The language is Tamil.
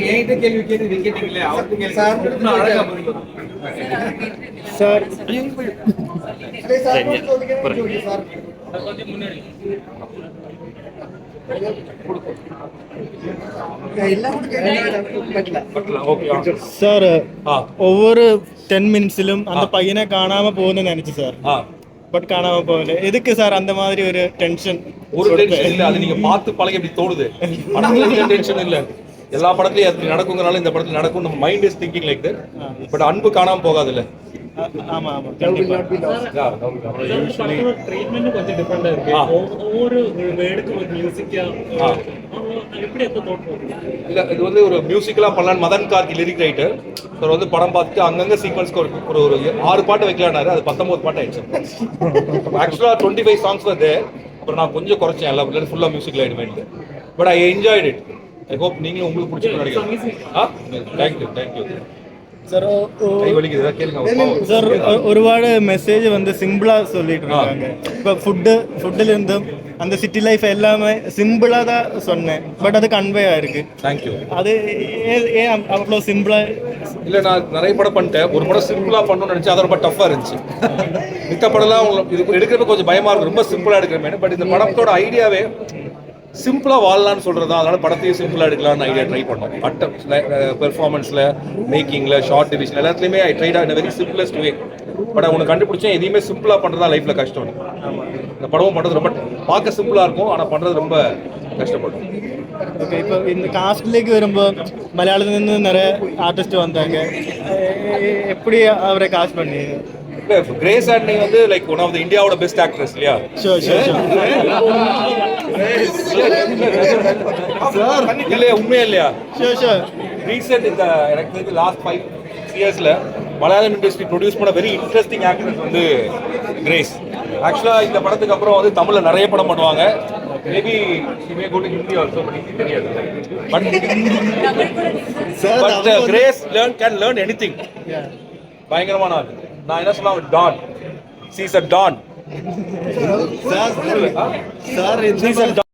என்கிட்ட கேள்வி கேட்டு கேட்டீங்களே அவருக்கு கேள்வி அழகா பதில் சார் சார் ஒவ்வொரு 10 மினிட்ஸிலும் அந்த பையனை காணாம போகுதுன்னு நினைச்சு சார் பட் காணாம போகல எதுக்கு சார் அந்த மாதிரி ஒரு டென்ஷன் ஒரு டென்ஷன் இல்ல அது நீங்க பார்த்து பழக எப்படி தோணுது படத்துல டென்ஷன் இல்ல எல்லா படத்துலயும் அது நடக்குங்கனால இந்த படத்துல நடக்கும் நம்ம mind is thinking like that but அன்பு காணாம போகாதுல்ல ஆமா ஆமா ட்ரீட்மெண்ட் கொஞ்சம் டிஃபரெண்டா இருக்கு ஒவ்வொரு வேர்டுக்கு ஒரு மியூசிக்கா எப்படி எந்த தோட்டம் இல்ல இது வந்து ஒரு மியூசிக்கலா பண்ணலாம் Madhan Karky lyric writer sir வந்து படம் பார்த்துட்டு அங்கங்க சீக்வன்ஸ்க்கு ஒரு 6 பாட்டு வைக்கலானாரு அது 19 பாட்டு ஆயிடுச்சு ஆக்சுவலா 25 சாங்ஸ் வந்து அப்புறம் நான் கொஞ்சம் குறைச்சேன் எல்லாம் ஃபுல்லா மியூசிக்ல ஆயிடுவேன் but I enjoyed it I hope நீங்களும் உங்களுக்கு பிடிச்சிருக்கும் நினைக்கிறேன் தேங்க்யூ சார் கேளுங்க சார் ഒരുപാട് மெசேஜ் வந்து சிம்பிளா சொல்லிட்டு இருக்காங்க இப்போ ஃபுட்டில் இருந்தும் அந்த சிட்டி லைஃப் எல்லாமே சிம்பிளா தான் சொன்னேன் பட் அது கன்வே ஆயிருக்கு தேங்க்யூ அது ஏன் அவ்வளோ சிம்பிளா இல்ல நான் நிறைய படம் பண்ணிட்டேன் ஒரு படம் சிம்பிளா பண்ணணும்னு நினைச்சேன் அது ரொம்ப டஃபா இருந்துச்சு மித்த படம்லாம் இது எடுக்கிறது கொஞ்சம் பயமா இருக்கும் ரொம்ப சிம்பிளா எடுக்கிறேன் பட் இந்த படத்தோட ஐடியாவே சிம்பிளா வாழலாம்னு சொல்றதா அதனால படத்தையும் சிம்பிளா எடுக்கலாம்னு ஐடியா ட்ரை பண்ணோம் பெர்ஃபார்மன்ஸ்ல மேக்கிங்ல ஷார்ட் டிவிஷன் எல்லாத்துலயுமே I tried in very simplest way but உனக்கு கண்டுபிடிச்சேன் எதையுமே சிம்பிளா பண்றதா லைஃப்ல கஷ்டம் இந்த படமும் பண்றது ரொம்ப பார்க்க சிம்பிளா இருக்கும் ஆனா பண்றது ரொம்ப கஷ்டப்படும் ஓகே இப்போ இந்த காஸ்ட்லேக்கு வருമ്പോൾ மலையாளத்தில் നിന്ന് நிறைய ஆர்டிஸ்ட் வந்தாங்க எப்படி அவரை காஸ்ட் பண்ணி கிரேஸ் ஆண்டனி வந்து லைக் ஒன் ஆஃப் தி இந்தியாவோட பெஸ்ட் ஆக்ட்ரஸ் இல்லையா இல்லையா உண்மையா இல்லையா ரீசெண்ட் இந்த எனக்கு தெரிஞ்சு லாஸ்ட் 5 இயர்ஸ்ல மலையாளம் இண்டஸ்ட்ரி ப்ரொடியூஸ் பண்ண வெரி இன்ட்ரெஸ்டிங் ஆக்ட்ரஸ் வந்து கிரேஸ் ஆக்சுவலா இந்த படத்துக்கு அப்புறம் வந்து தமிழ்ல நிறைய படம் பண்ணுவாங்க maybe may go to Hindi also but Hindi தெரியாது but Grace can learn anything பயங்கரமான ஆள் நான் என்ன சொன்னா don she's a don sir